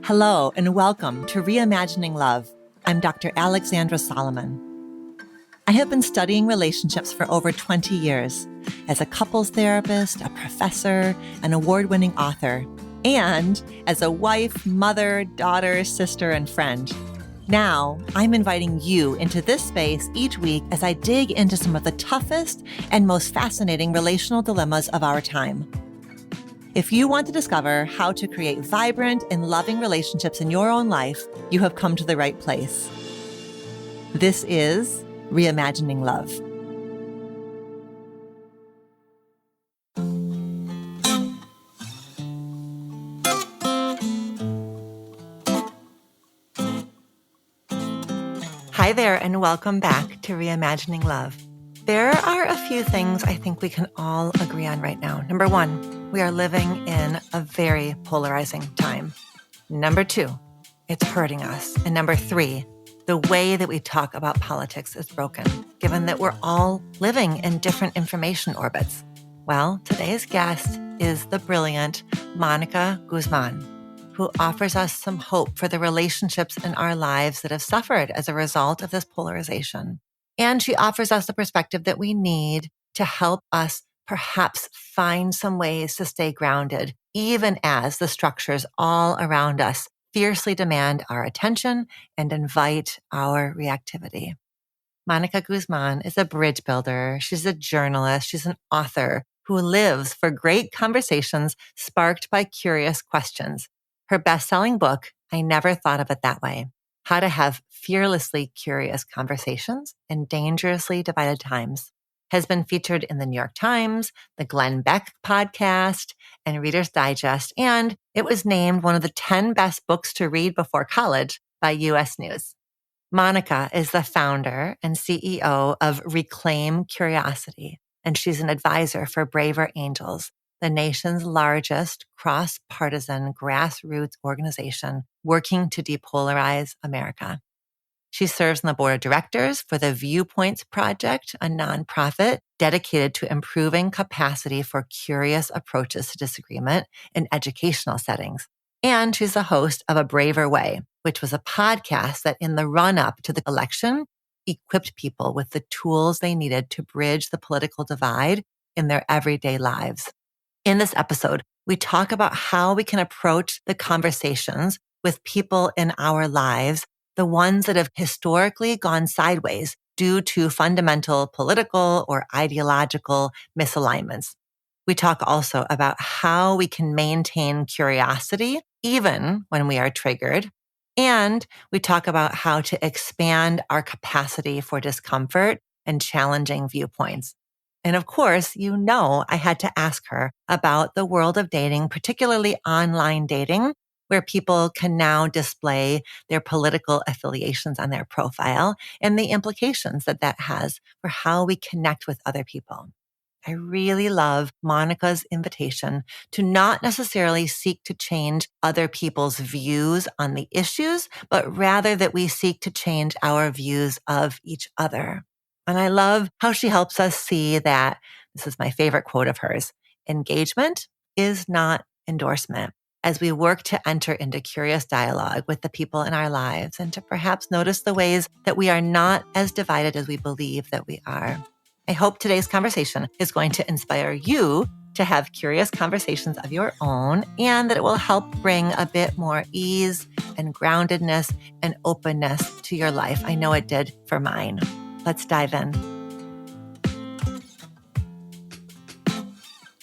Hello, and welcome to Reimagining Love. I'm Dr. Alexandra Solomon. I have been studying relationships for over 20 years as a couples therapist, a professor, an award-winning author, and as a wife, mother, daughter, sister, and friend. Now, I'm inviting you into this space each week as I dig into some of the toughest and most fascinating relational dilemmas of our time. If you want to discover how to create vibrant and loving relationships in your own life, you have come to the right place. This is Reimagining Love. Hi there, and welcome back to Reimagining Love. There are a few things I think we can all agree on right now. Number one, we are living in a very polarizing time. Number two, it's hurting us. And number three, the way that we talk about politics is broken, given that we're all living in different information orbits. Well, today's guest is the brilliant Mónica Guzmán, who offers us some hope for the relationships in our lives that have suffered as a result of this polarization. And she offers us the perspective that we need to help us perhaps find some ways to stay grounded, even as the structures all around us fiercely demand our attention and invite our reactivity. Mónica Guzmán is a bridge builder. She's a journalist. She's an author who lives for great conversations sparked by curious questions. Her best-selling book, I Never Thought of It That Way: How to Have Fearlessly Curious Conversations in Dangerously Divided Times, has been featured in the New York Times, the Glenn Beck podcast, and Reader's Digest, and it was named one of the 10 best books to read before college by U.S. News. Mónica is the founder and CEO of Reclaim Curiosity, and she's an advisor for Braver Angels, the nation's largest cross-partisan grassroots organization working to depolarize America. She serves on the board of directors for the Viewpoints Project, a nonprofit dedicated to improving capacity for curious approaches to disagreement in educational settings. And she's the host of A Braver Way, which was a podcast that in the run-up to the election equipped people with the tools they needed to bridge the political divide in their everyday lives. In this episode, we talk about how we can approach the conversations with people in our lives, the ones that have historically gone sideways due to fundamental political or ideological misalignments. We talk also about how we can maintain curiosity even when we are triggered. And we talk about how to expand our capacity for discomfort and challenging viewpoints. And of course, I had to ask her about the world of dating, particularly online dating, where people can now display their political affiliations on their profile and the implications that that has for how we connect with other people. I really love Mónica's invitation to not necessarily seek to change other people's views on the issues, but rather that we seek to change our views of each other. And I love how she helps us see that, this is my favorite quote of hers, engagement is not endorsement, as we work to enter into curious dialogue with the people in our lives and to perhaps notice the ways that we are not as divided as we believe that we are. I hope today's conversation is going to inspire you to have curious conversations of your own, and that it will help bring a bit more ease and groundedness and openness to your life. I know it did for mine. Let's dive in.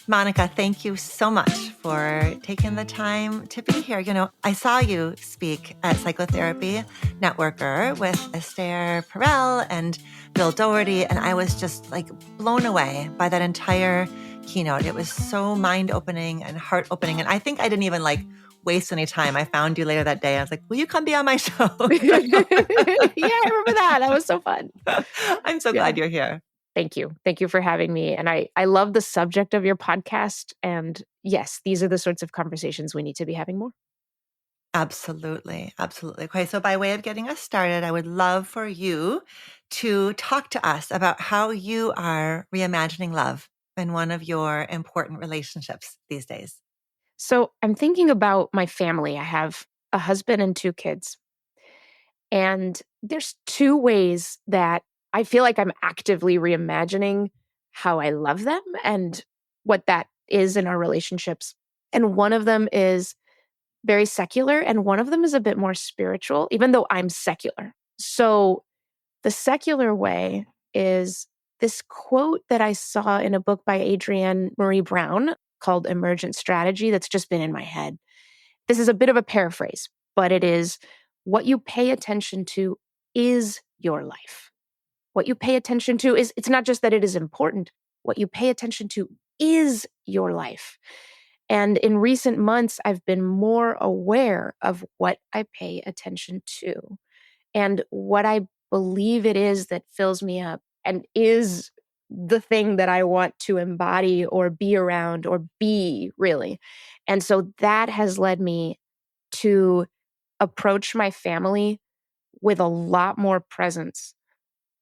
Mónica, thank you so much for taking the time to be here. I saw you speak at Psychotherapy Networker with Esther Perel and Bill Doherty, and I was just blown away by that entire keynote. It was so mind-opening and heart-opening, and I think I didn't even waste any time. I found you later that day. I was like, will you come be on my show? Yeah, I remember that. That was so fun. I'm so glad you're here. Thank you. Thank you for having me. And I love the subject of your podcast. And yes, these are the sorts of conversations we need to be having more. Absolutely. Absolutely. Okay. So by way of getting us started, I would love for you to talk to us about how you are reimagining love in one of your important relationships these days. So I'm thinking about my family. I have a husband and 2 kids. And there's 2 ways that I feel like I'm actively reimagining how I love them and what that is in our relationships. And one of them is very secular, and one of them is a bit more spiritual, even though I'm secular. So the secular way is this quote that I saw in a book by Adrienne Marie Brown called Emergent Strategy that's just been in my head. This is a bit of a paraphrase, but it is what you pay attention to is your life. What you pay attention to is, it's not just that it is important, what you pay attention to is your life. And in recent months, I've been more aware of what I pay attention to and what I believe it is that fills me up and is the thing that I want to embody or be around or be, really. And so that has led me to approach my family with a lot more presence.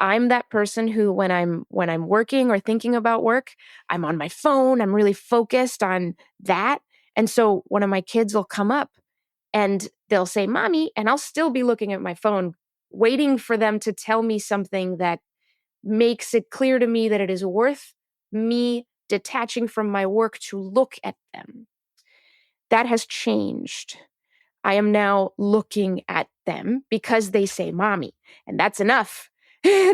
I'm that person who when I'm working or thinking about work, I'm on my phone, I'm really focused on that. And so one of my kids will come up and they'll say, "Mommy," and I'll still be looking at my phone, waiting for them to tell me something that makes it clear to me that it is worth me detaching from my work to look at them. That has changed. I am now looking at them because they say mommy, and that's enough.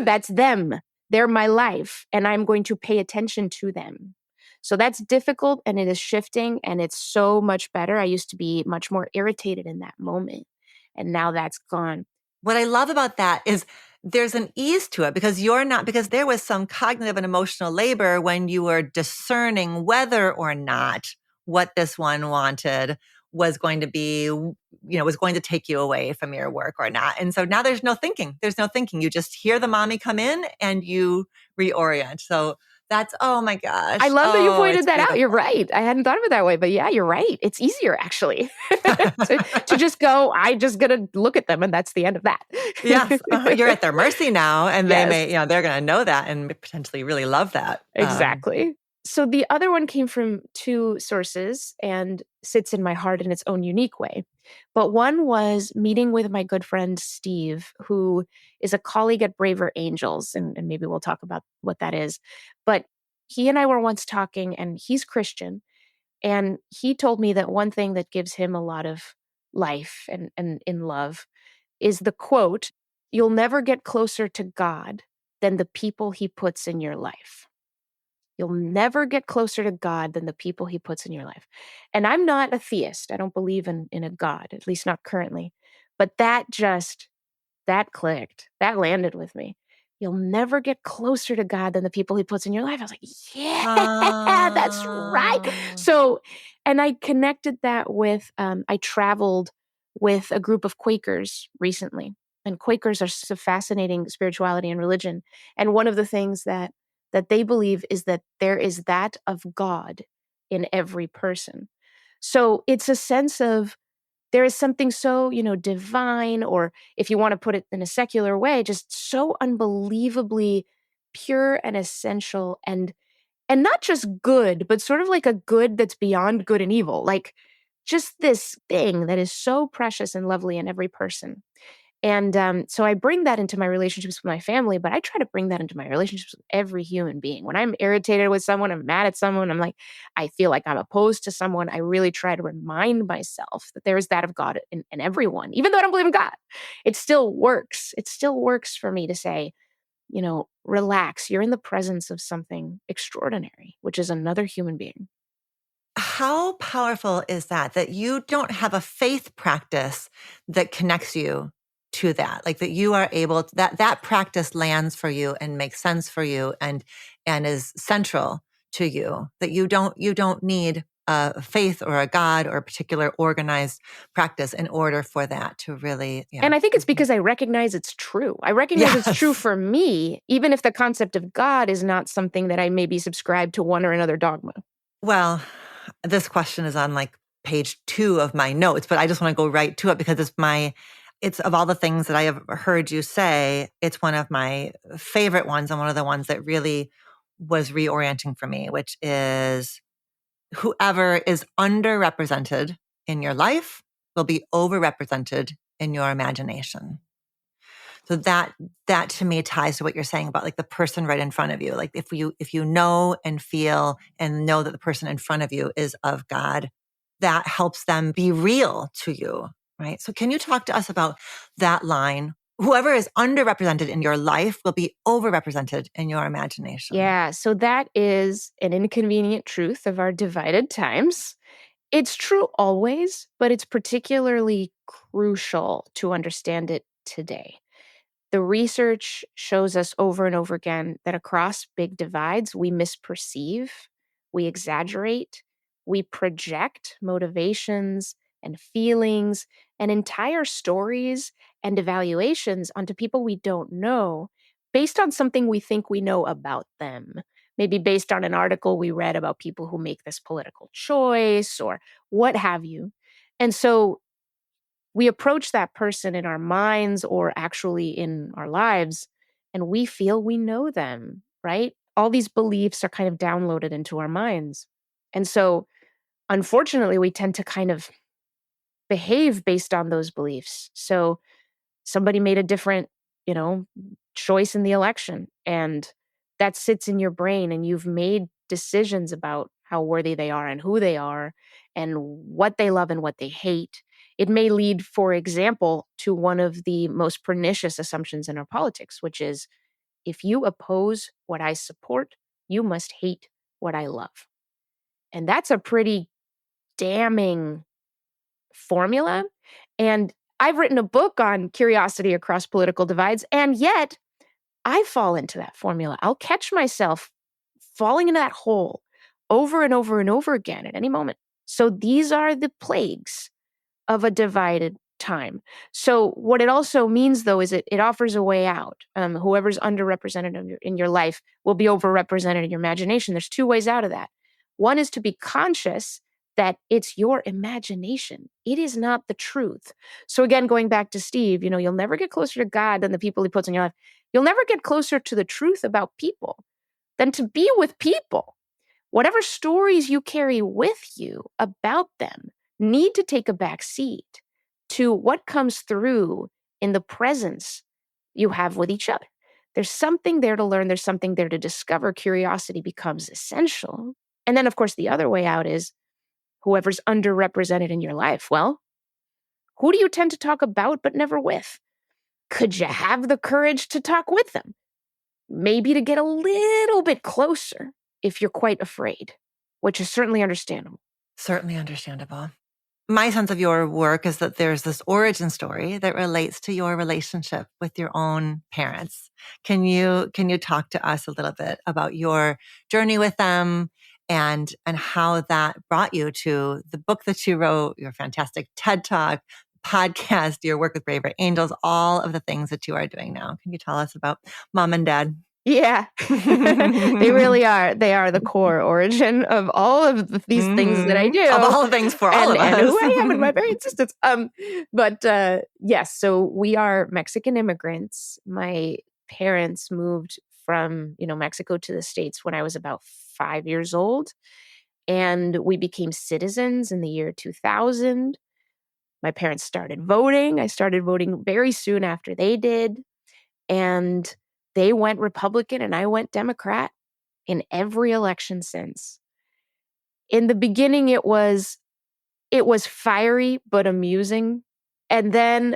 That's them. They're my life, and I'm going to pay attention to them. So that's difficult, and it is shifting, and it's so much better. I used to be much more irritated in that moment, and now that's gone. What I love about that is there's an ease to it because because there was some cognitive and emotional labor when you were discerning whether or not what this one wanted was going to be, was going to take you away from your work or not. And so now there's no thinking. There's no thinking. You just hear the mommy come in and you reorient. So that's, oh my gosh. I love that you pointed It's that out. beautiful. You're right. I hadn't thought of it that way, but yeah, you're right. It's easier actually to just go, I just gotta look at them and that's the end of that. Yes, you're at their mercy now, and they Yes. may, they're going to know that and potentially really love that. Exactly. So the other one came from 2 sources and sits in my heart in its own unique way. But one was meeting with my good friend Steve, who is a colleague at Braver Angels, and maybe we'll talk about what that is. But he and I were once talking, and he's Christian, and he told me that one thing that gives him a lot of life and in love is the quote, "You'll never get closer to God than the people he puts in your life." You'll never get closer to God than the people he puts in your life. And I'm not a theist. I don't believe in a God, at least not currently. But that clicked. That landed with me. You'll never get closer to God than the people he puts in your life. I was like, yeah, that's right. Oh. So, and I connected that with, I traveled with a group of Quakers recently. And Quakers are so fascinating spirituality and religion. And one of the things that they believe is that there is that of God in every person. So it's a sense of there is something so, divine, or if you want to put it in a secular way, just so unbelievably pure and essential and not just good, but sort of like a good that's beyond good and evil. Like just this thing that is so precious and lovely in every person. And so I bring that into my relationships with my family, but I try to bring that into my relationships with every human being. When I'm irritated with someone, I'm mad at someone, I feel like I'm opposed to someone, I really try to remind myself that there is that of God in everyone. Even though I don't believe in God, it still works. It still works for me to say, relax, you're in the presence of something extraordinary, which is another human being. How powerful is that you don't have a faith practice that connects you to that, like that you are able to, that practice lands for you and makes sense for you and is central to you, that you don't need a faith or a God or a particular organized practice in order for that to really, yeah. And I think it's because I recognize it's true. I recognize it's true Yes. for me, even if the concept of God is not something that I maybe subscribe to one or another dogma. Well, this question is on like page 2 of my notes, but I just want to go right to it because it's of all the things that I have heard you say, it's one of my favorite ones and one of the ones that really was reorienting for me, which is whoever is underrepresented in your life will be overrepresented in your imagination. So that to me ties to what you're saying about like the person right in front of you. Like if you know and feel and know that the person in front of you is of God, that helps them be real to you, right? So can you talk to us about that line? Whoever is underrepresented in your life will be overrepresented in your imagination. Yeah, so that is an inconvenient truth of our divided times. It's true always, but it's particularly crucial to understand it today. The research shows us over and over again that across big divides, we misperceive, we exaggerate, we project motivations and feelings and entire stories and evaluations onto people we don't know based on something we think we know about them. Maybe based on an article we read about people who make this political choice or what have you. And so we approach that person in our minds or actually in our lives, and we feel we know them, right? All these beliefs are kind of downloaded into our minds. And so, unfortunately, we tend to kind of behave based on those beliefs. So, somebody made a different, you know, choice in the election, and that sits in your brain, and you've made decisions about how worthy they are and who they are and what they love and what they hate. It may lead, for example, to one of the most pernicious assumptions in our politics, which is if you oppose what I support, you must hate what I love. And that's a pretty damning formula. And I've written a book on curiosity across political divides, and yet I fall into that formula. I'll catch myself falling into that hole over and over and over again at any moment. So these are the plagues of a divided time. So what it also means, though, is it offers a way out. Whoever's underrepresented in your life will be overrepresented in your imagination. There's two ways out of that. One is to be conscious that it's your imagination. It is not the truth. So again, going back to Steve, you'll never get closer to God than the people he puts in your life. You'll never get closer to the truth about people than to be with people. Whatever stories you carry with you about them need to take a back seat to what comes through in the presence you have with each other. There's something there to learn. There's something there to discover. Curiosity becomes essential. And then, of course, the other way out is whoever's underrepresented in your life. Well, who do you tend to talk about but never with? Could you have the courage to talk with them? Maybe to get a little bit closer if you're quite afraid, which is certainly understandable. Certainly understandable. My sense of your work is that there's this origin story that relates to your relationship with your own parents. Can you talk to us a little bit about your journey with them and how that brought you to the book that you wrote, your fantastic TED Talk, podcast, your work with Braver Angels, all of the things that you are doing now? Can you tell us about Mom and Dad? Yeah, they really are. They are the core origin of all of these things that I do. Of all the things for all of us. And who I am and my very existence. Yes, so we are Mexican immigrants. My parents moved from, Mexico to the States when I was about 5 years old. And we became citizens in the year 2000. My parents started voting. I started voting very soon after they did. And they went Republican and I went Democrat in every election since. In the beginning, it was fiery but amusing. And then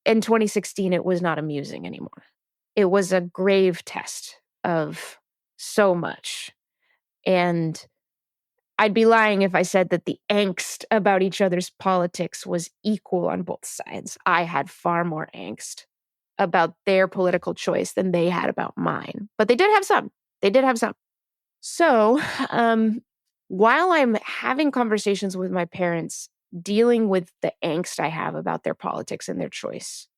in 2016, it was not amusing anymore. It was a grave test of so much. And I'd be lying if I said that the angst about each other's politics was equal on both sides. I had far more angst about their political choice than they had about mine. But they did have some. So while I'm having conversations with my parents, dealing with the angst I have about their politics and their choice,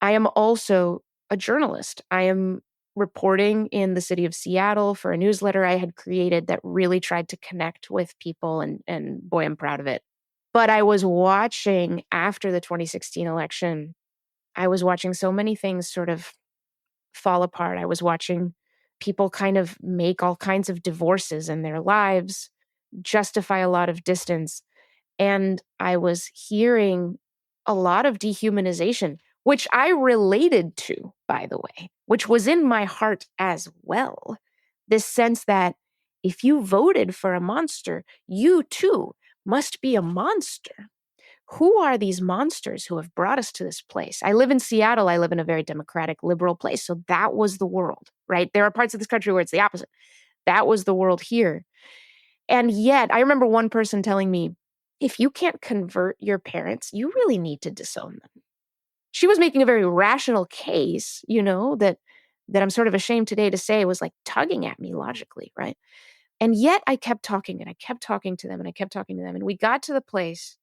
I am also a journalist. I am reporting in the city of Seattle for a newsletter I had created that really tried to connect with people, and boy, I'm proud of it. But I was watching after the 2016 election, I was watching so many things sort of fall apart. I was watching people kind of make all kinds of divorces in their lives, justify a lot of distance. And I was hearing a lot of dehumanization, which I related to, by the way, which was in my heart as well. This sense that if you voted for a monster, you too must be a monster. Who are these monsters who have brought us to this place? I live in Seattle. I live in a very democratic, liberal place. So that was the world, right? There are parts of this country where it's the opposite. That was the world here. And yet, I remember one person telling me, if you can't convert your parents, you really need to disown them. She was making a very rational case, that I'm sort of ashamed today to say was like tugging at me logically, right? And yet I kept talking and I kept talking to them and I kept talking to them. And we got to the place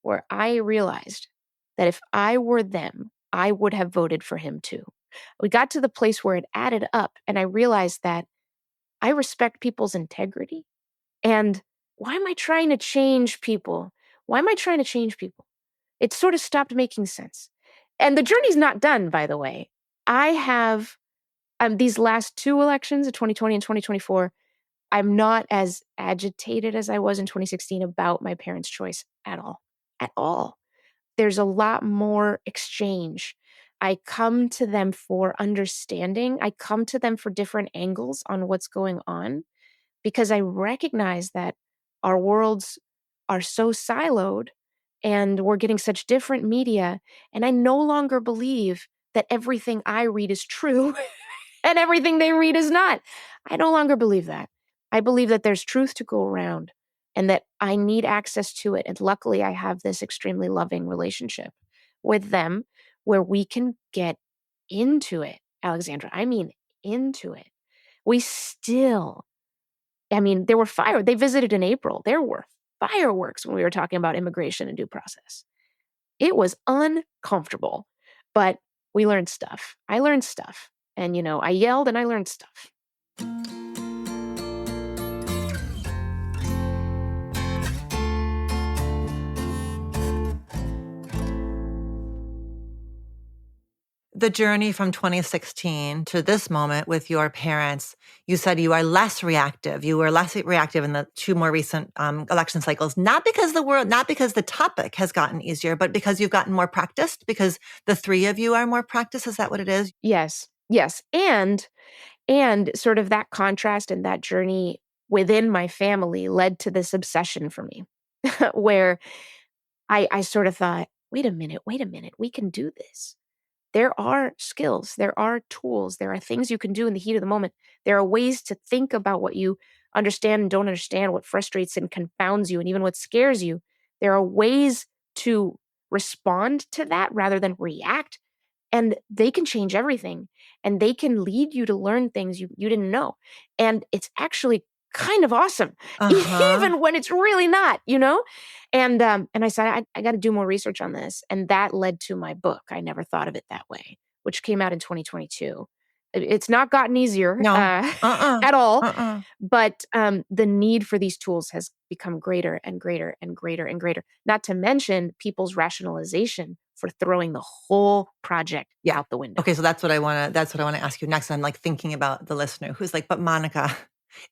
where I realized that if I were them, I would have voted for him too. We got to the place where it added up and I realized that I respect people's integrity. And why am I trying to change people? Why am I trying to change people? It sort of stopped making sense. And the journey's not done, by the way. I have these last two elections, 2020 and 2024, I'm not as agitated as I was in 2016 about my parents' choice at all. At all. There's a lot more exchange. I come to them for understanding. I come to them for different angles on what's going on because I recognize that our worlds are so siloed and we're getting such different media. And I no longer believe that everything I read is true and everything they read is not. I no longer believe that. I believe that there's truth to go around and that I need access to it. And luckily, I have this extremely loving relationship with them where we can get into it, Alexandra. I mean, into it. We still, there were they visited in April. There were fireworks when we were talking about immigration and due process. It was uncomfortable, but we learned stuff. I learned stuff. And, I yelled and I learned stuff. The journey from 2016 to this moment with your parents, you said you are less reactive. You were less reactive in the two more recent election cycles, not because the topic has gotten easier, but because you've gotten more practiced, because the three of you are more practiced. Is that what it is? Yes. And sort of that contrast and that journey within my family led to this obsession for me where I sort of thought, wait a minute, we can do this. There are skills, there are tools, there are things you can do in the heat of the moment. There are ways to think about what you understand and don't understand, what frustrates and confounds you, and even what scares you. There are ways to respond to that rather than react. And they can change everything. And they can lead you to learn things you didn't know. And it's actually kind of awesome, even when it's really not, And I said, I got to do more research on this. And that led to my book. I never thought of it that way, which came out in 2022. It's not gotten easier at all. But the need for these tools has become greater and greater and greater and greater, not to mention people's rationalization for throwing the whole project out the window. Okay, so that's what I want to ask you next. I'm like thinking about the listener who's like, but Monica,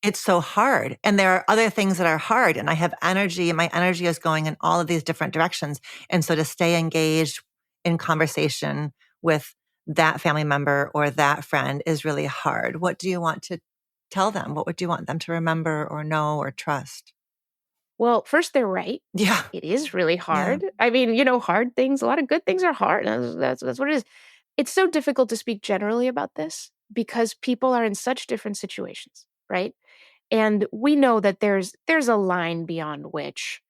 it's so hard. And there are other things that are hard. And I have energy and my energy is going in all of these different directions. And so to stay engaged in conversation with that family member or that friend is really hard. What do you want to tell them? What would you want them to remember or know or trust? Well, first, they're right. Yeah. It is really hard. Yeah. Hard things, a lot of good things are hard. That's what it is. It's so difficult to speak generally about this because people are in such different situations, right? And we know that there's a line beyond which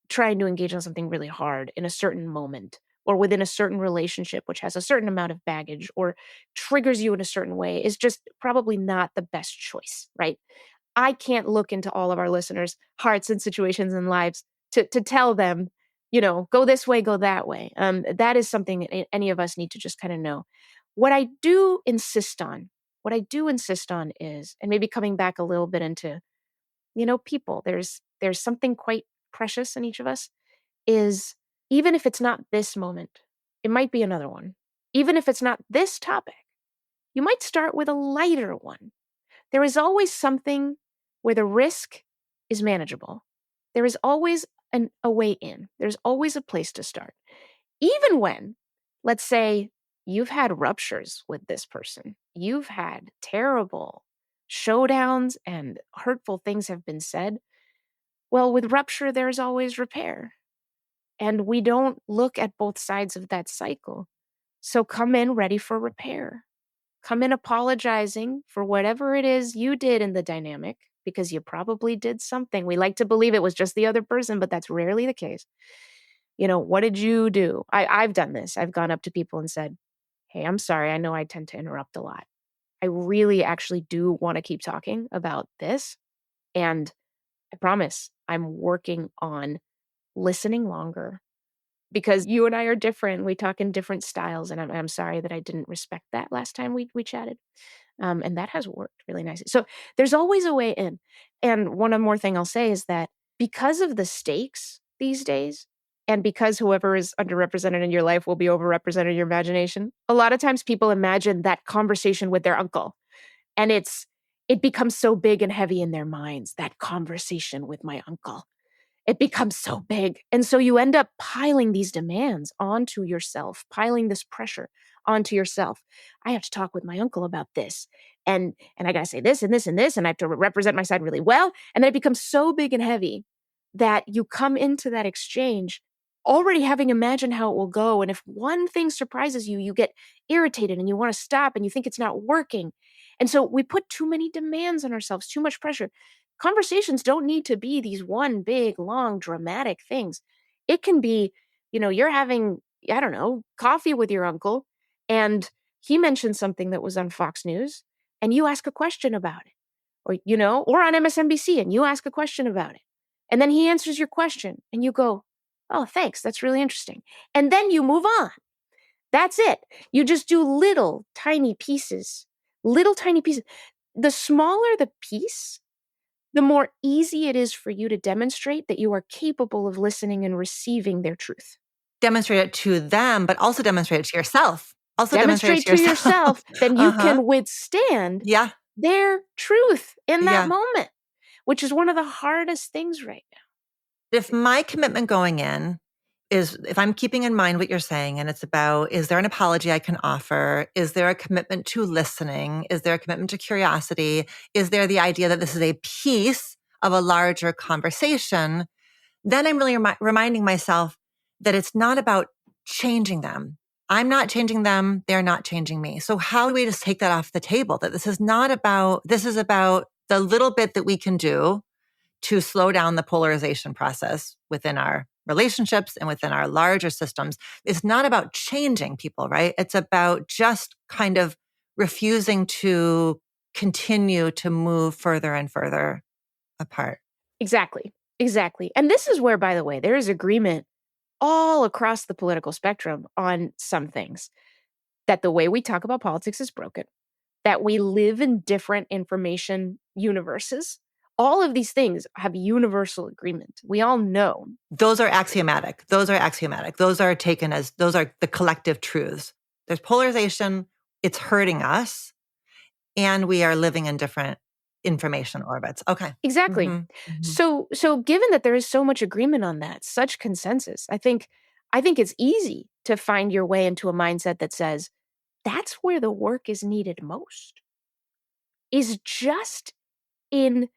trying to engage on something really hard in a certain moment or within a certain relationship, which has a certain amount of baggage or triggers you in a certain way, is just probably not the best choice, right? I can't look into all of our listeners' hearts and situations and lives to tell them, go this way, go that way. That is something any of us need to just kind of know. What I do insist on is, and maybe coming back a little bit into, people, there's something quite precious in each of us, is even if it's not this moment, it might be another one. Even if it's not this topic, you might start with a lighter one. There is always something where the risk is manageable. There is always a way in. There's always a place to start. Even when, let's say, you've had ruptures with this person, you've had terrible showdowns and hurtful things have been said. Well, with rupture, there's always repair. And we don't look at both sides of that cycle. So come in ready for repair. Come in apologizing for whatever it is you did in the dynamic, because you probably did something. We like to believe it was just the other person, but that's rarely the case. What did you do? I've done this. I've gone up to people and said, hey, I'm sorry. I know I tend to interrupt a lot. I really actually do want to keep talking about this. And I promise I'm working on listening longer, because you and I are different. We talk in different styles. And I'm sorry that I didn't respect that last time we chatted. And that has worked really nicely. So there's always a way in. And one more thing I'll say is that because of the stakes these days, and because whoever is underrepresented in your life will be overrepresented in your imagination, a lot of times people imagine that conversation with their uncle. And it becomes so big and heavy in their minds, that conversation with my uncle. It becomes so big. And so you end up piling these demands onto yourself, piling this pressure onto yourself. I have to talk with my uncle about this. And I got to say this and this and this, and I have to represent my side really well. And then it becomes so big and heavy that you come into that exchange already having imagined how it will go. And if one thing surprises you, you get irritated and you want to stop and you think it's not working. And so we put too many demands on ourselves, too much pressure. Conversations don't need to be these one big, long, dramatic things. It can be, you're having, I don't know, coffee with your uncle, and he mentioned something that was on Fox News, and you ask a question about it. Or on MSNBC, and you ask a question about it. And then he answers your question, and you go, oh, thanks, that's really interesting. And then you move on. That's it. You just do little tiny pieces. The smaller the piece, the more easy it is for you to demonstrate that you are capable of listening and receiving their truth. Demonstrate it to them, but also demonstrate it to yourself. Demonstrate to yourself, then you can withstand their truth in that moment, which is one of the hardest things right now. If my commitment going in is, if I'm keeping in mind what you're saying, and it's about, is there an apology I can offer? Is there a commitment to listening? Is there a commitment to curiosity? Is there the idea that this is a piece of a larger conversation? Then I'm really reminding myself that it's not about changing them. I'm not changing them. They're not changing me. So how do we just take that off the table? That this is about the little bit that we can do to slow down the polarization process within our relationships and within our larger systems. It's not about changing people, right? It's about just kind of refusing to continue to move further and further apart. Exactly. And this is where, by the way, there is agreement all across the political spectrum on some things. That the way we talk about politics is broken, that we live in different information universes. All of these things have universal agreement. We all know. Those are axiomatic. Those are taken as, those are the collective truths. There's polarization. It's hurting us. And we are living in different information orbits. Okay. Exactly. So given that there is so much agreement on that, such consensus, I think it's easy to find your way into a mindset that says, that's where the work is needed most. Is just in,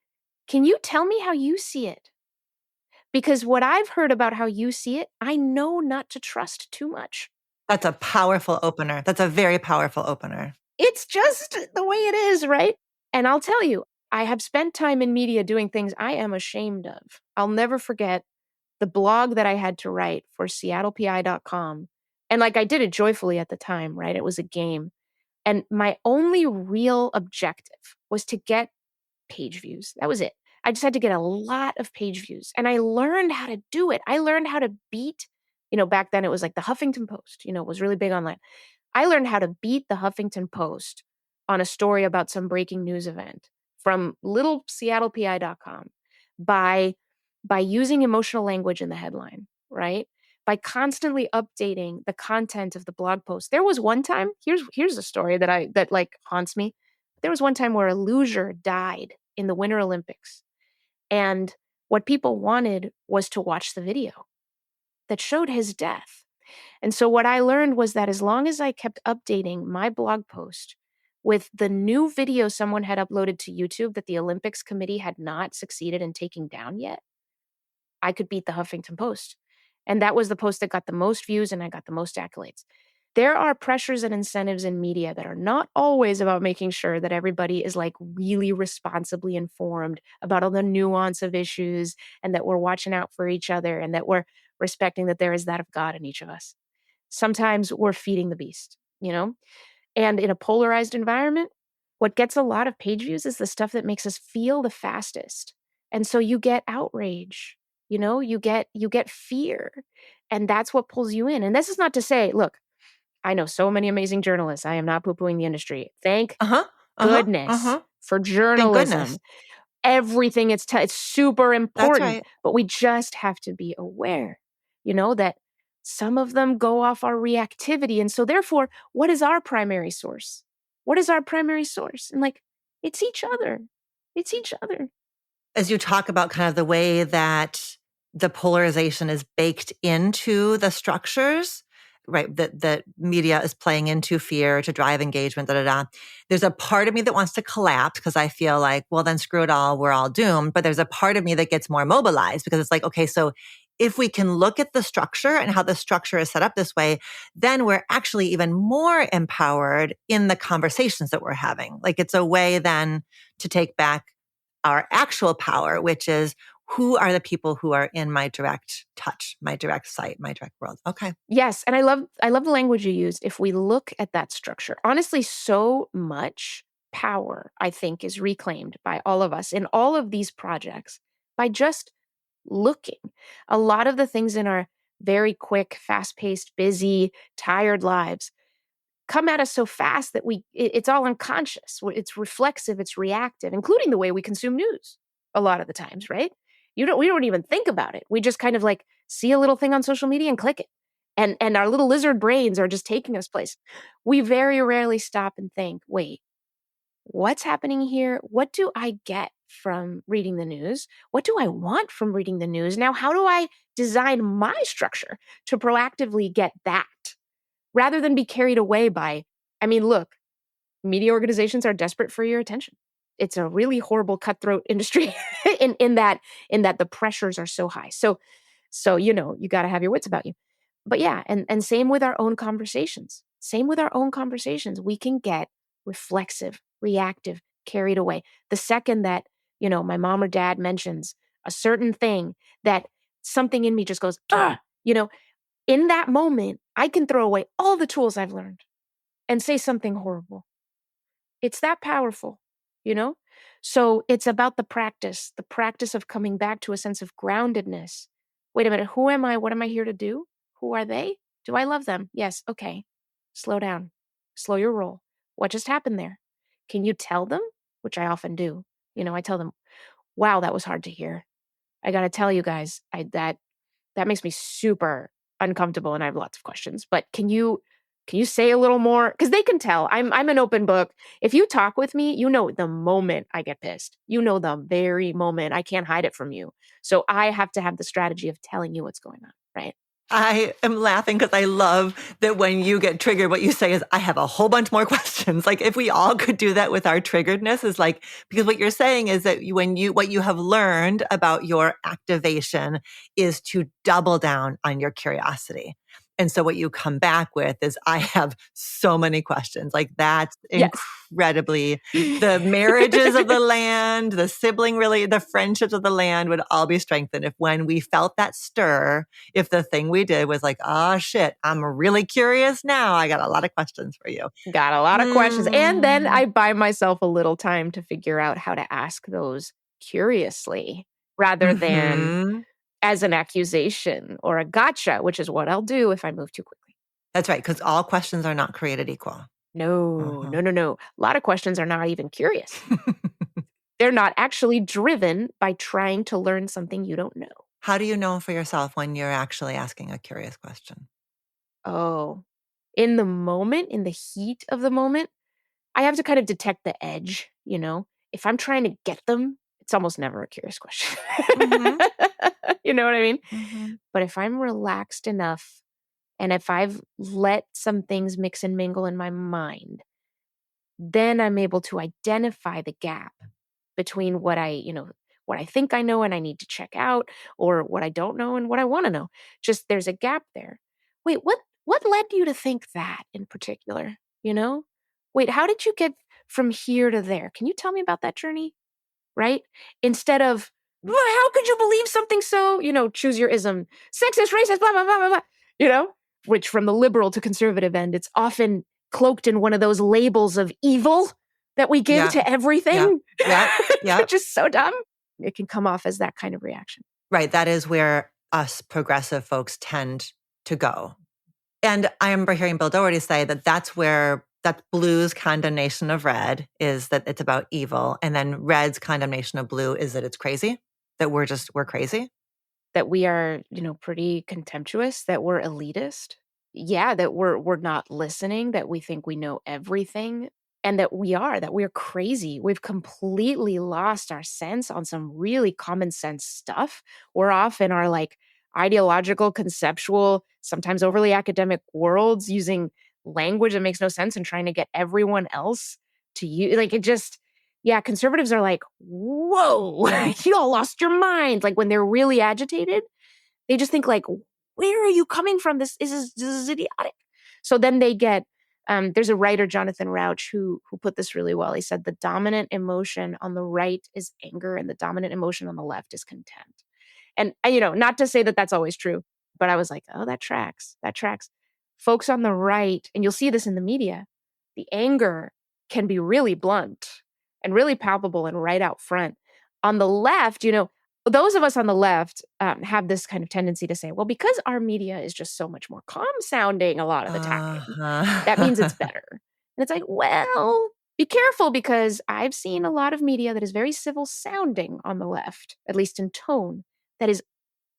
can you tell me how you see it? Because what I've heard about how you see it, I know not to trust too much. That's a powerful opener. That's a very powerful opener. It's just the way it is, right? And I'll tell you, I have spent time in media doing things I am ashamed of. I'll never forget the blog that I had to write for seattlepi.com. And I did it joyfully at the time, right? It was a game. And my only real objective was to get page views. That was it. I just had to get a lot of page views. And I learned how to do it. I learned how to beat, back then it was the Huffington Post, was really big online. I learned how to beat the Huffington Post on a story about some breaking news event from little seattlepi.com by using emotional language in the headline, right? By constantly updating the content of the blog post. There was one time, here's a story that haunts me. There was one time where a luger died in the Winter Olympics. And What people wanted was to watch the video that showed his death. And so what I learned was that as long as I kept updating my blog post with the new video someone had uploaded to YouTube that the Olympics committee had not succeeded in taking down yet, I could beat the Huffington Post. And that was the post that got the most views and I got the most accolades. There are pressures and incentives in media that are not always about making sure that everybody is like really responsibly informed about all the nuance of issues and that we're watching out for each other and that we're respecting that there is that of God in each of us. Sometimes we're feeding the beast, you know? And in a polarized environment, what gets a lot of page views is the stuff that makes us feel the fastest. And so you get outrage, you get fear. And that's what pulls you in. And this is not to say, look, I know so many amazing journalists. I am not poo-pooing the industry. Thank goodness for Thank goodness. journalism. Everything it's super That's important, right. but we just have to be aware, that some of them go off our reactivity. And so therefore, what is our primary source? What is our primary source? And like, it's each other. It's each other. As you talk about kind of the way that the polarization is baked into the structures, right? That media is playing into fear to drive engagement, There's a part of me that wants to collapse because I feel like, well, then screw it all, we're all doomed. But there's a part of me that gets more mobilized because it's like, okay, so if we can look at the structure and how the structure is set up this way, then we're actually even more empowered in the conversations that we're having. Like it's a way then to take back our actual power, which is who are the people who are in my direct touch, my direct sight, my direct world. Okay. Yes, and I love the language you used. If we look at that structure, honestly, so much power, I think, is reclaimed by all of us in all of these projects by just looking. A lot of the things in our very quick, fast-paced, busy, tired lives come at us so fast that it's all unconscious. It's reflexive, it's reactive, including the way we consume news a lot of the times, right? We don't even think about it. We just kind of like see a little thing on social media and click it. And our little lizard brains are just taking us place. We very rarely stop and think, wait, what's happening here? What do I get from reading the news? What do I want from reading the news? Now, how do I design my structure to proactively get that? Rather than be carried away by, look, media organizations are desperate for your attention. It's a really horrible cutthroat industry in that the pressures are so high. So you got to have your wits about you. But yeah, and same with our own conversations. Same with our own conversations. We can get reflexive, reactive, carried away. The second that, my mom or dad mentions a certain thing that something in me just goes, in that moment, I can throw away all the tools I've learned and say something horrible. It's that powerful, you know? So it's about the practice of coming back to a sense of groundedness. Wait a minute, who am I? What am I here to do? Who are they? Do I love them? Yes, okay. Slow down. Slow your roll. What just happened there? Can you tell them? Which I often do. I tell them, wow, that was hard to hear. I got to tell you guys, that makes me super uncomfortable and I have lots of questions. But can you say a little more? Because they can tell. I'm an open book. If you talk with me, the moment I get pissed. The very moment. I can't hide it from you. So I have to have the strategy of telling you what's going on, right? I am laughing because I love that when you get triggered, what you say is, I have a whole bunch more questions. Like if we all could do that with our triggeredness is like, because what you're saying is that what you have learned about your activation is to double down on your curiosity. And so what you come back with is, I have so many questions. Like that's incredibly, the marriages of the land, the the friendships of the land would all be strengthened if when we felt that stir, if the thing we did was like, oh shit, I'm really curious now. I got a lot of questions for you. Got a lot of questions. And then I buy myself a little time to figure out how to ask those curiously rather than as an accusation or a gotcha, which is what I'll do if I move too quickly. That's right, because all questions are not created equal. No. A lot of questions are not even curious. They're not actually driven by trying to learn something you don't know. How do you know for yourself when you're actually asking a curious question? Oh, in the moment, in the heat of the moment, I have to kind of detect the edge, If I'm trying to get them It's almost never a curious question. Mm-hmm. You know what I mean? Mm-hmm. But if I'm relaxed enough and if I've let some things mix and mingle in my mind, then I'm able to identify the gap between what I think I know and I need to check out, or what I don't know and what I want to know. Just there's a gap there. Wait, what led you to think that in particular? You know? Wait, how did you get from here to there? Can you tell me about that journey? Right? Instead of, "Well, how could you believe something so, choose your ism, sexist, racist, blah, blah, blah, blah, blah, you know? Which from the liberal to conservative end, it's often cloaked in one of those labels of evil that we give Yeah. to Yeah. everything, Yeah. Yeah. which is so dumb. It can come off as that kind of reaction. Right. That is where us progressive folks tend to go. And I remember hearing Bill Doherty say that that's blue's condemnation of red is that it's about evil. And then red's condemnation of blue is that it's crazy, that we're crazy. That we are, pretty contemptuous, that we're elitist. Yeah, that we're not listening, that we think we know everything, and that we're crazy. We've completely lost our sense on some really common sense stuff. We're off in our like ideological, conceptual, sometimes overly academic worlds using language that makes no sense and trying to get everyone else to use like it just yeah, conservatives are like, whoa, you all lost your mind. Like when they're really agitated, they just think like, where are you coming from? This is idiotic. So then they get, there's a writer, Jonathan Rauch, who put this really well. He said the dominant emotion on the right is anger and the dominant emotion on the left is contempt. And, not to say that that's always true, but I was like, oh, that tracks. That tracks. Folks on the right, and you'll see this in the media, the anger can be really blunt and really palpable and right out front. On the left, those of us on the left have this kind of tendency to say, well, because our media is just so much more calm sounding a lot of the time, that means it's better. And it's like, well, be careful because I've seen a lot of media that is very civil sounding on the left, at least in tone, that is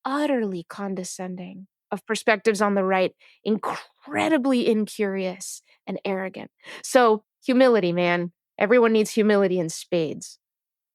utterly condescending of perspectives on the right, incredibly incurious and arrogant. So humility, man. Everyone needs humility in spades.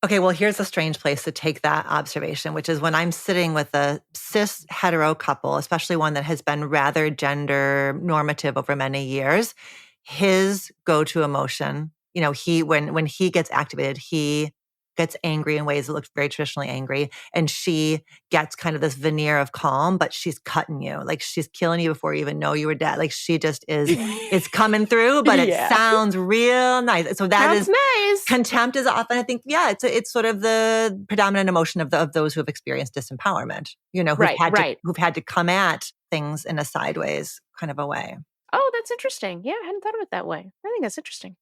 Okay, well, here's a strange place to take that observation, which is when I'm sitting with a cis hetero couple, especially one that has been rather gender normative over many years, his go-to emotion, when he gets activated, he gets angry in ways that look very traditionally angry. And she gets kind of this veneer of calm, but she's cutting you. Like she's killing you before you even know you were dead. Like she just is, it's coming through, but it sounds real nice. So Sounds nice. Contempt is often, I think, it's sort of the predominant emotion of those who have experienced disempowerment, who've had to come at things in a sideways kind of a way. Oh, that's interesting. Yeah, I hadn't thought of it that way. I think that's interesting.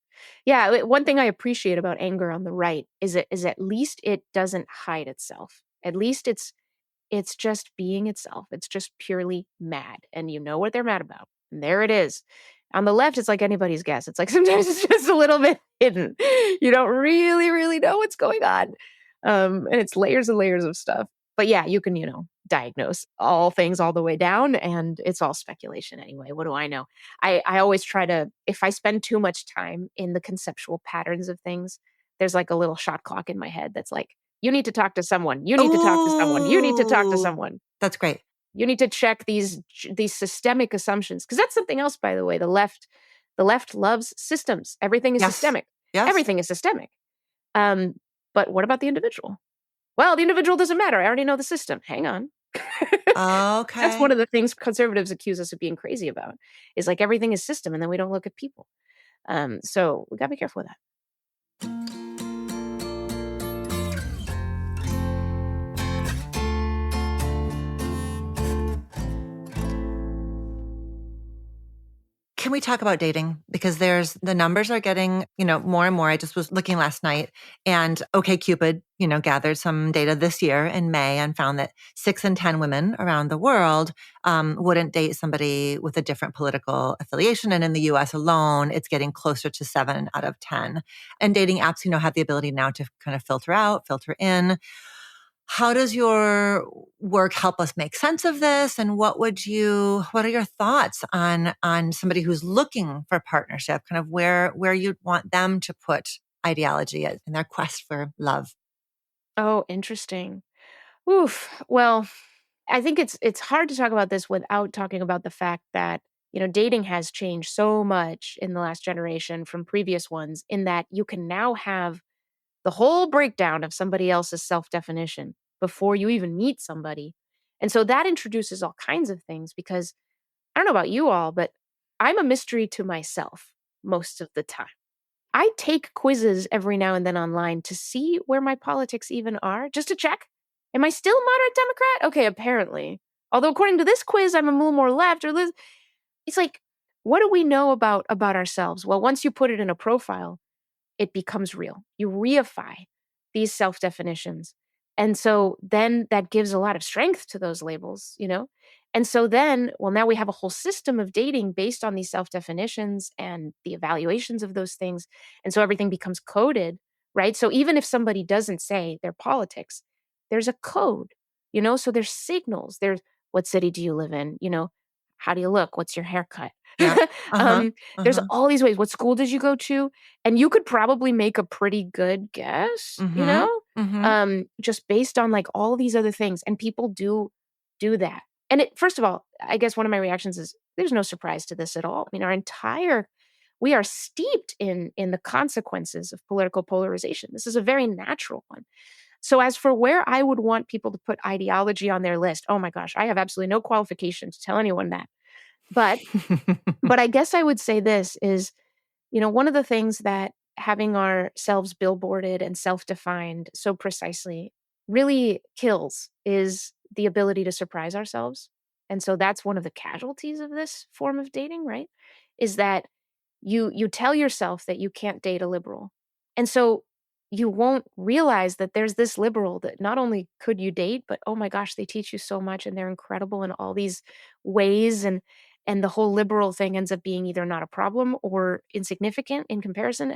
Yeah, one thing I appreciate about anger on the right is at least it doesn't hide itself. At least it's just being itself. It's just purely mad, and you know what they're mad about. And there it is. On the left, it's like anybody's guess. It's like sometimes it's just a little bit hidden. You don't really, really know what's going on. And it's layers and layers of stuff. But yeah, you can, diagnose all things all the way down, and it's all speculation anyway. What do I know? I always try to, if I spend too much time in the conceptual patterns of things, there's like a little shot clock in my head that's like, you need to talk to someone. You need to talk to someone. You need to talk to someone. That's great. You need to check these systemic assumptions. Because that's something else, by the way. The left loves systems. Everything is systemic. Yes. Everything is systemic. But what about the individual? Well, the individual doesn't matter. I already know the system. Hang on. Okay. That's one of the things conservatives accuse us of being crazy about, is like everything is system and then we don't look at people. So we got to be careful with that. Can we talk about dating? Because the numbers are getting, more and more. I just was looking last night and OkCupid, gathered some data this year in May and found that 6 in 10 women around the world wouldn't date somebody with a different political affiliation. And in the US alone, it's getting closer to 7 out of 10. And dating apps, have the ability now to kind of filter out, filter in. How does your work help us make sense of this? And what are your thoughts on somebody who's looking for partnership, kind of where you'd want them to put ideology in their quest for love? Oh, interesting. Oof. Well, I think it's hard to talk about this without talking about the fact that, dating has changed so much in the last generation from previous ones in that you can now have the whole breakdown of somebody else's self-definition before you even meet somebody. And so that introduces all kinds of things because I don't know about you all, but I'm a mystery to myself most of the time. I take quizzes every now and then online to see where my politics even are, just to check. Am I still moderate Democrat? Okay, apparently. Although according to this quiz, I'm a little more left or it's like, what do we know about ourselves? Well, once you put it in a profile, it becomes real. You reify these self definitions. And so then that gives a lot of strength to those labels. And so then, well, now we have a whole system of dating based on these self definitions and the evaluations of those things. And so everything becomes coded, right? So even if somebody doesn't say their politics, there's a code. So there's signals. There's what city do you live in? How do you look? What's your haircut? Yeah. Uh-huh. There's Uh-huh. all these ways. What school did you go to? And you could probably make a pretty good guess, Mm-hmm. Mm-hmm. just based on like all these other things. And people do that. And first of all, I guess one of my reactions is there's no surprise to this at all. I mean, we are steeped in the consequences of political polarization. This is a very natural one. So as for where I would want people to put ideology on their list, oh my gosh, I have absolutely no qualification to tell anyone that. But but I guess I would say this is, one of the things that having ourselves billboarded and self-defined so precisely really kills is the ability to surprise ourselves. And so that's one of the casualties of this form of dating, right? Is that you tell yourself that you can't date a liberal. And so you won't realize that there's this liberal that not only could you date, but oh my gosh, they teach you so much and they're incredible in all these ways and the whole liberal thing ends up being either not a problem or insignificant in comparison,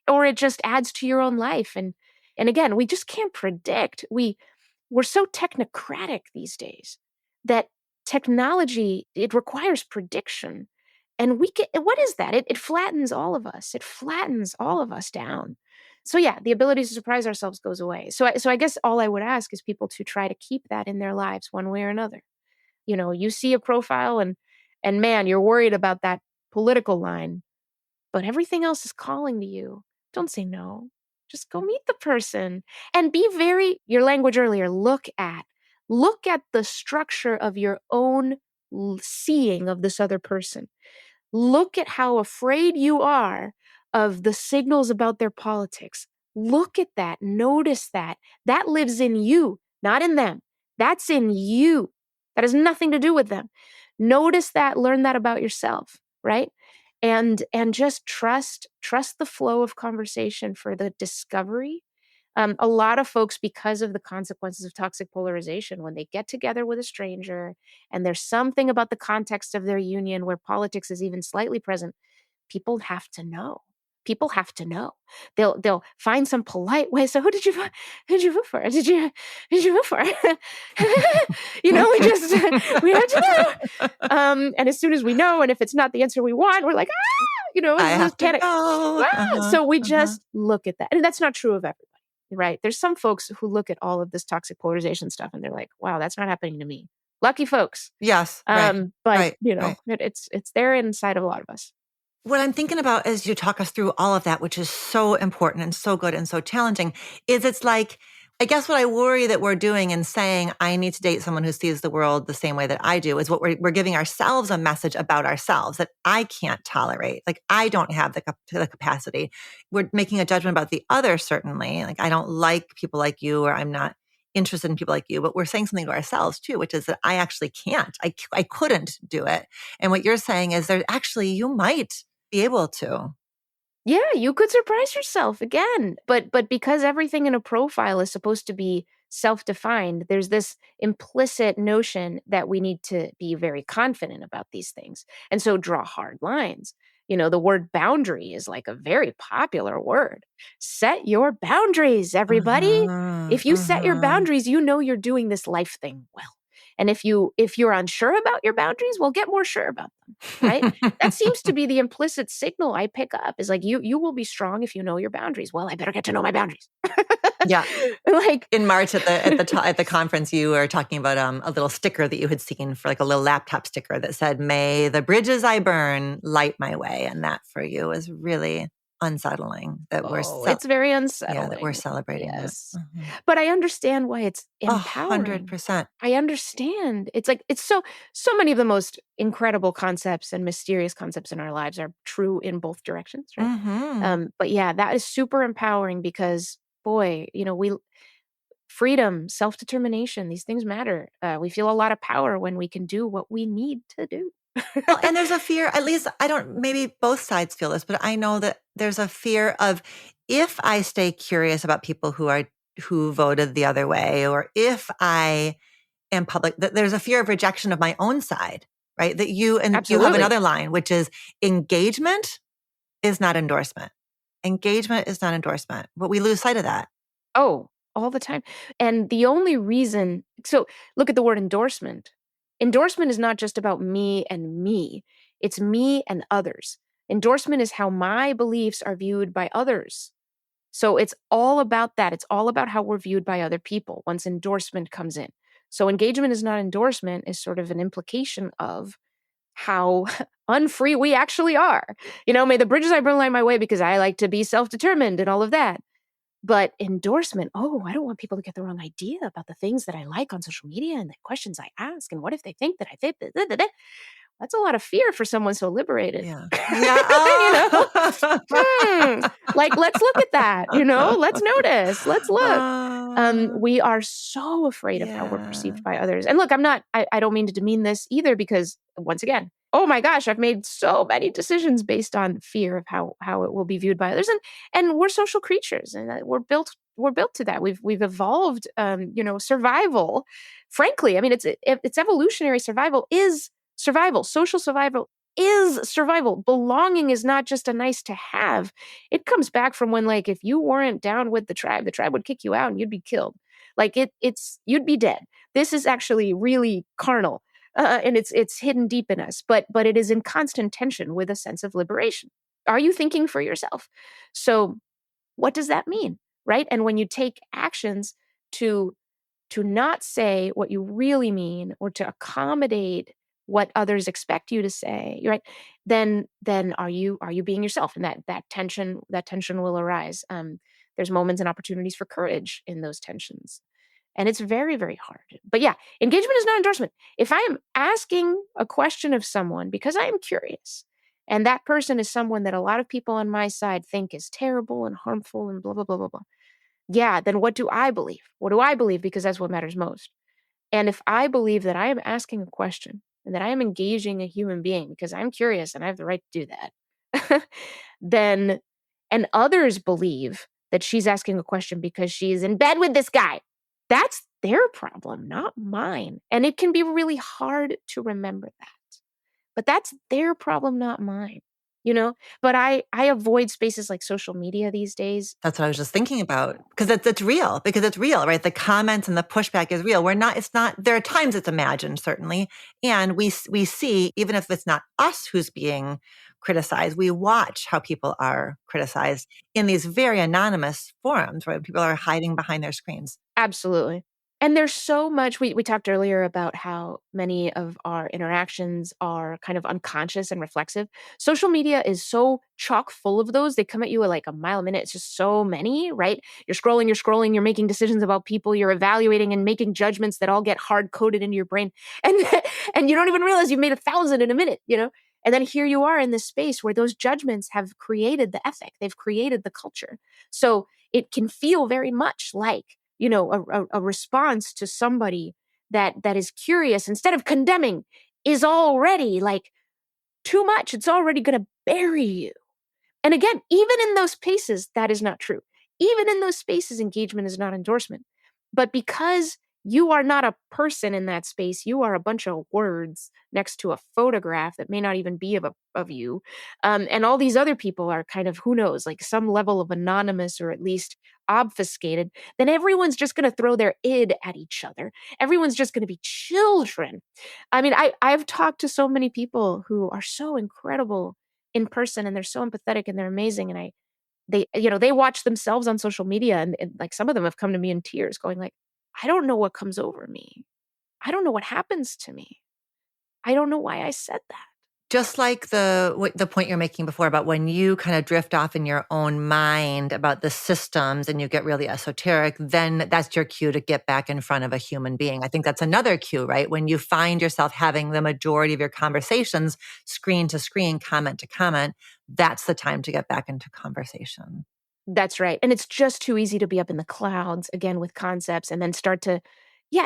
or it just adds to your own life. And again, we just can't predict. We're so technocratic these days that technology, it requires prediction. And what is that? It flattens all of us. It flattens all of us down. So yeah, the ability to surprise ourselves goes away. So I guess all I would ask is people to try to keep that in their lives one way or another. You see a profile and man, you're worried about that political line, but everything else is calling to you. Don't say no. Just go meet the person and be your language earlier, look at the structure of your own seeing of this other person. Look at how afraid you are of the signals about their politics. Look at that. Notice that. That lives in you, not in them. That's in you. That has nothing to do with them. Notice that, learn that about yourself, right? And just trust the flow of conversation for the discovery. A lot of folks, because of the consequences of toxic polarization, when they get together with a stranger and there's something about the context of their union where politics is even slightly present, people have to know. People have to know. They'll find some polite way. So who'd you vote for? Did you vote for? We have to know. And as soon as we know, and if it's not the answer we want, we're like, I have to panic. go. So we just look at that. And that's not true of everybody. Right. There's some folks who look at all of this toxic polarization stuff and they're like, wow, that's not happening to me. Lucky folks. Yes. Right. But Right. Right. it's there inside of a lot of us. What I'm thinking about as you talk us through all of that, which is so important and so good and so challenging, is it's like, I guess what I worry that we're doing in saying, I need to date someone who sees the world the same way that I do, is what we're giving ourselves a message about ourselves that I can't tolerate. Like, I don't have the capacity. We're making a judgment about the other, certainly. Like, I don't like people like you, or I'm not interested in people like you, but we're saying something to ourselves too, which is that I actually can't. I couldn't do it. And what you're saying is there actually, you might be able to. Yeah, you could surprise yourself again. But because everything in a profile is supposed to be self-defined, there's this implicit notion that we need to be very confident about these things. And so draw hard lines. The word boundary is like a very popular word. Set your boundaries, everybody. Uh-huh, If you set your boundaries, you're doing this life thing well. And if you're unsure about your boundaries, well, get more sure about them, right? That seems to be the implicit signal I pick up, is like, you will be strong if you know your boundaries. Well, I better get to know my boundaries. Yeah. Like in March at the conference, you were talking about a little sticker that you had seen, for like a little laptop sticker that said, "May the bridges I burn light my way." And that for you is really unsettling that it's very unsettling. Yeah, that we're celebrating yes. that. Mm-hmm. But I understand why it's empowering. 100%. I understand. It's like, it's so many of the most incredible concepts and mysterious concepts in our lives are true in both directions, right? Mm-hmm. But yeah, that is super empowering because, boy, freedom, self-determination, these things matter. We feel a lot of power when we can do what we need to do. Well, and there's a fear, at least maybe both sides feel this, but I know that there's a fear of, if I stay curious about people who voted the other way, or if I am public, that there's a fear of rejection of my own side, right? That you Absolutely. have another line, which is engagement is not endorsement. Engagement is not endorsement, but we lose sight of that. Oh, all the time. And the only reason, so look at the word endorsement. Endorsement is not just about me and me. It's me and others. Endorsement is how my beliefs are viewed by others. So it's all about that. It's all about how we're viewed by other people once endorsement comes in. So engagement is not endorsement is sort of an implication of how unfree we actually are. May the bridges I burn light my way because I like to be self-determined and all of that. But endorsement, I don't want people to get the wrong idea about the things that I like on social media and the questions I ask. And what if they think that I think that? That's a lot of fear for someone so liberated. Yeah. Yeah. Like, let's look at that, let's notice, let's look. We are so afraid of how we're perceived by others. And look, I don't mean to demean this either, because once again, oh my gosh, I've made so many decisions based on fear of how it will be viewed by others. And we're social creatures, and we're built to that. We've evolved, survival. Frankly, I mean, it's evolutionary. Survival is survival. Social survival is survival. Belonging is not just a nice to have. It comes back from when, like, if you weren't down with the tribe would kick you out and you'd be killed. Like you'd be dead. This is actually really carnal. And it's hidden deep in us, but it is in constant tension with a sense of liberation. Are you thinking for yourself? So what does that mean, right? And when you take actions to not say what you really mean, or to accommodate what others expect you to say, right? Then are you being yourself? And that tension will arise. There's moments and opportunities for courage in those tensions. And it's very, very hard. But yeah, engagement is not endorsement. If I am asking a question of someone because I am curious, and that person is someone that a lot of people on my side think is terrible and harmful and blah, blah, blah, blah, blah. Yeah, then what do I believe? What do I believe? Because that's what matters most. And if I believe that I am asking a question and that I am engaging a human being because I'm curious and I have the right to do that, then, and others believe that she's asking a question because she's in bed with this guy, that's their problem, not mine. And it can be really hard to remember that. But that's their problem, not mine. But I avoid spaces like social media these days. That's what I was just thinking about, because it's real, right? The comments and the pushback is real. There are times it's imagined, certainly. And we see, even if it's not us who's being criticized, we watch how people are criticized in these very anonymous forums, where people are hiding behind their screens. Absolutely. And there's so much, we talked earlier about how many of our interactions are kind of unconscious and reflexive. Social media is so chock full of those. They come at you at like a mile a minute. It's just so many, right? You're scrolling, you're making decisions about people, you're evaluating and making judgments that all get hard coded into your brain. And, and you don't even realize you've made 1,000 in a minute, And then here you are in this space where those judgments have created the ethic. They've created the culture. So it can feel very much like, a response to somebody that is curious, instead of condemning, is already like too much. It's already going to bury you. And again, even in those spaces, that is not true. Even in those spaces, engagement is not endorsement. But because You are not a person in that space. You are a bunch of words next to a photograph that may not even be of you. And all these other people are kind of, who knows, like some level of anonymous or at least obfuscated. Then everyone's just going to throw their id at each other. Everyone's just going to be children. I mean, I've talked to so many people who are so incredible in person, and they're so empathetic and they're amazing. And they watch themselves on social media, and like some of them have come to me in tears going like, I don't know what comes over me. I don't know what happens to me. I don't know why I said that. Just like the point you're making before about when you kind of drift off in your own mind about the systems and you get really esoteric, then that's your cue to get back in front of a human being. I think that's another cue, right? When you find yourself having the majority of your conversations screen to screen, comment to comment, that's the time to get back into conversation. That's right. And it's just too easy to be up in the clouds again with concepts and then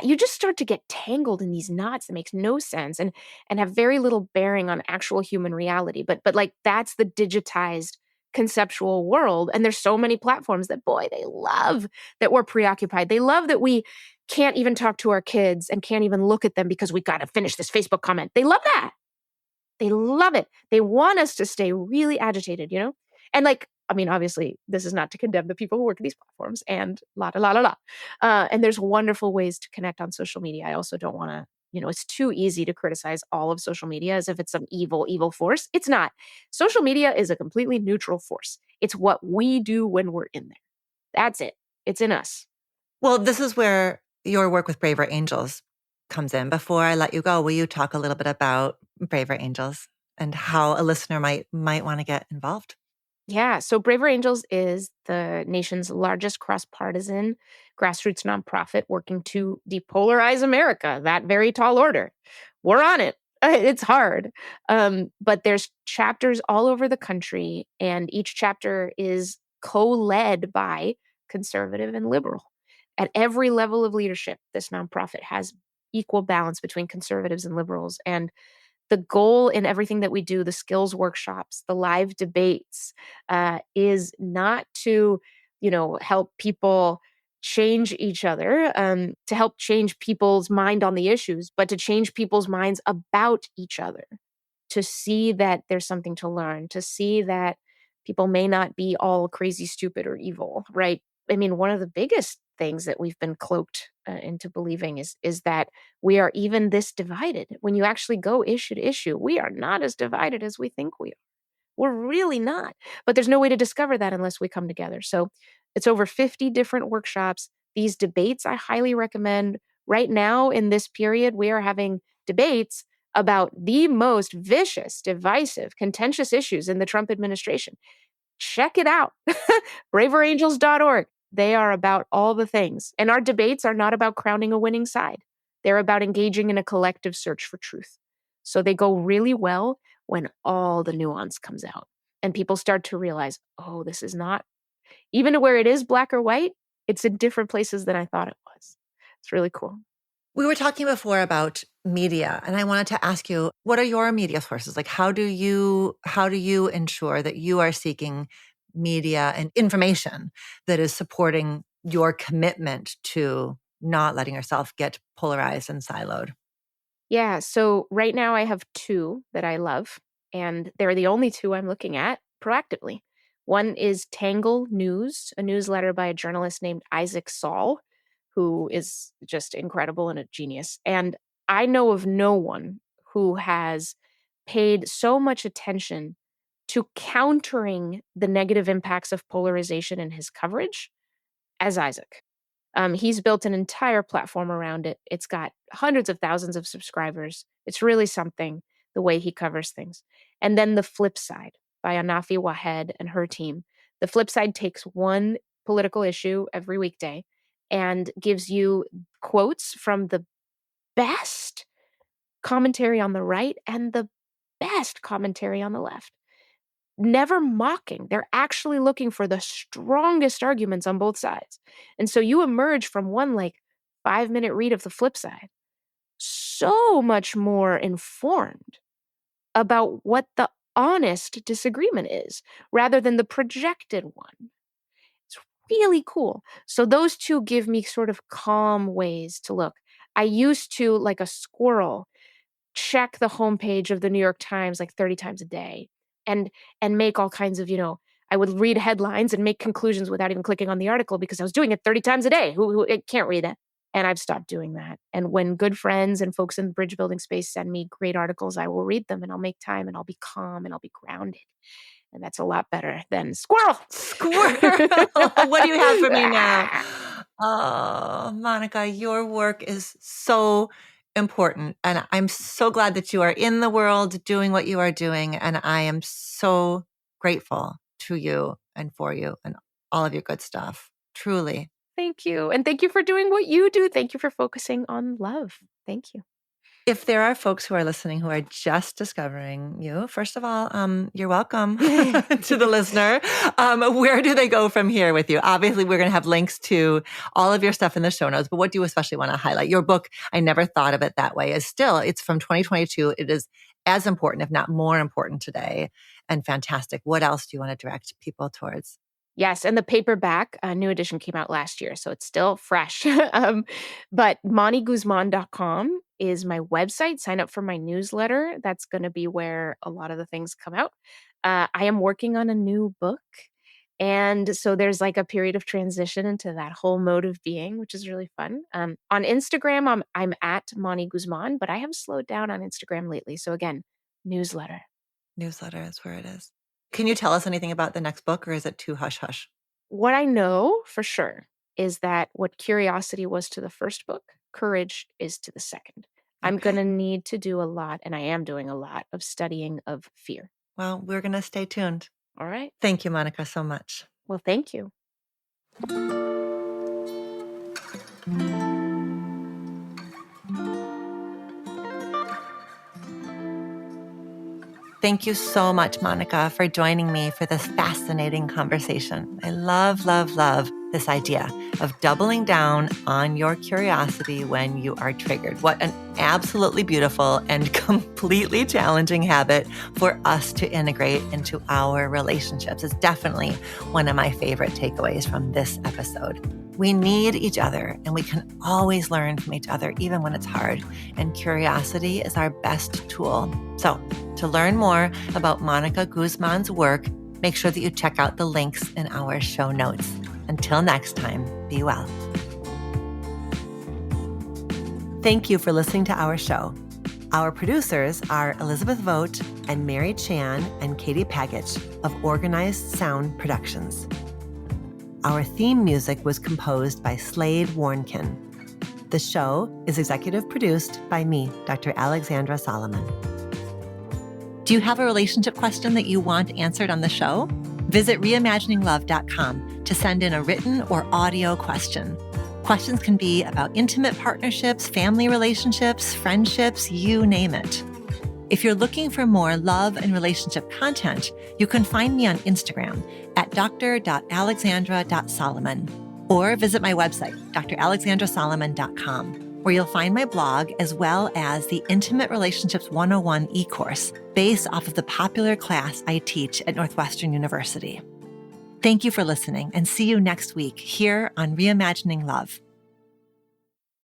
you just start to get tangled in these knots that makes no sense and have very little bearing on actual human reality. But like that's the digitized conceptual world. And there's so many platforms that, boy, they love that we're preoccupied. They love that we can't even talk to our kids and can't even look at them because we got to finish this Facebook comment. They love that. They love it. They want us to stay really agitated, you know? And like, I mean, obviously, this is not to condemn the people who work at these platforms and la la la la la. And there's wonderful ways to connect on social media. I also don't want to, it's too easy to criticize all of social media as if it's some evil force. It's not. Social media is a completely neutral force. It's what we do when we're in there. That's it. It's in us. Well, this is where your work with Braver Angels comes in. Before I let you go, will you talk a little bit about Braver Angels and how a listener might want to get involved? Yeah. So Braver Angels is the nation's largest cross-partisan grassroots nonprofit working to depolarize America, that very tall order. We're on it. It's hard. But there's chapters all over the country, and each chapter is co-led by conservative and liberal. At every level of leadership, this nonprofit has equal balance between conservatives and liberals. And the goal in everything that we do, the skills workshops, the live debates, is not to, help people change each other, to help change people's mind on the issues, but to change people's minds about each other, to see that there's something to learn, to see that people may not be all crazy, stupid, or evil, right? I mean, one of the biggest things that we've been cloaked into believing is that we are even this divided. When you actually go issue to issue, we are not as divided as we think we are. We're really not. But there's no way to discover that unless we come together. So it's over 50 different workshops. These debates I highly recommend. Right now in this period, we are having debates about the most vicious, divisive, contentious issues in the Trump administration. Check it out. braverangels.org. They are about all the things. And our debates are not about crowning a winning side. They're about engaging in a collective search for truth. So they go really well when all the nuance comes out and people start to realize, oh, this is not, even where it is black or white, it's in different places than I thought it was. It's really cool. We were talking before about media, and I wanted to ask you, what are your media sources? Like, how do you ensure that you are seeking media and information that is supporting your commitment to not letting yourself get polarized and siloed? Yeah. So right now I have two that I love, and they're the only two I'm looking at proactively. One is Tangle News, a newsletter by a journalist named Isaac Saul, who is just incredible and a genius. And I know of no one who has paid so much attention to countering the negative impacts of polarization in his coverage as Isaac. He's built an entire platform around it. It's got hundreds of thousands of subscribers. It's really something, the way he covers things. And then The Flip Side by Anafi Wahed and her team. The Flip Side takes one political issue every weekday and gives you quotes from the best commentary on the right and the best commentary on the left. Never mocking. They're actually looking for the strongest arguments on both sides. And so you emerge from one like 5-minute read of The Flip Side so much more informed about what the honest disagreement is rather than the projected one. It's really cool. So those two give me sort of calm ways to look. I used to, like a squirrel, check the homepage of the New York Times like 30 times a day and make all kinds of, I would read headlines and make conclusions without even clicking on the article because I was doing it 30 times a day. Who it can't read that. And I've stopped doing that. And when good friends and folks in the bridge building space send me great articles, I will read them and I'll make time and I'll be calm and I'll be grounded. And that's a lot better than squirrel. Squirrel. What do you have for me now? Oh, Monica, your work is so important. And I'm so glad that you are in the world doing what you are doing. And I am so grateful to you and for you and all of your good stuff. Truly. Thank you. And thank you for doing what you do. Thank you for focusing on love. Thank you. If there are folks who are listening who are just discovering you, first of all, you're welcome to the listener. Where do they go from here with you? Obviously, we're going to have links to all of your stuff in the show notes, but what do you especially want to highlight? Your book, I never thought of it that way, is still, it's from 2022. It is as important, if not more important today, and fantastic. What else do you want to direct people towards? Yes, and the paperback, new edition came out last year, so it's still fresh. But MoniGuzmán.com is my website. Sign up for my newsletter. That's going to be where a lot of the things come out. I am working on a new book. And so there's like a period of transition into that whole mode of being, which is really fun. On Instagram, I'm at Moni Guzmán, but I have slowed down on Instagram lately. So again, newsletter. Newsletter is where it is. Can you tell us anything about the next book, or is it too hush-hush? What I know for sure is that what curiosity was to the first book, courage is to the second. I'm Okay. going to need to do a lot, and I am doing a lot of studying of fear. Well, we're going to stay tuned. All right. Thank you, Monica, so much. Well, thank you. Thank you so much, Monica, for joining me for this fascinating conversation. I love, love, love this idea of doubling down on your curiosity when you are triggered. What an absolutely beautiful and completely challenging habit for us to integrate into our relationships. It's definitely one of my favorite takeaways from this episode. We need each other, and we can always learn from each other, even when it's hard. And curiosity is our best tool. So, to learn more about Monica Guzmán's work, make sure that you check out the links in our show notes. Until next time, be well. Thank you for listening to our show. Our producers are Elizabeth Vogt and Mary Chan and Katie Pagich of Organized Sound Productions. Our theme music was composed by Slade Warnkin. The show is executive produced by me, Dr. Alexandra Solomon. Do you have a relationship question that you want answered on the show? Visit reimagininglove.com to send in a written or audio question. Questions can be about intimate partnerships, family relationships, friendships, you name it. If you're looking for more love and relationship content, you can find me on Instagram at dr.alexandra.solomon or visit my website, dralexandrasolomon.com, where you'll find my blog as well as the Intimate Relationships 101 e-course based off of the popular class I teach at Northwestern University. Thank you for listening, and see you next week here on Reimagining Love.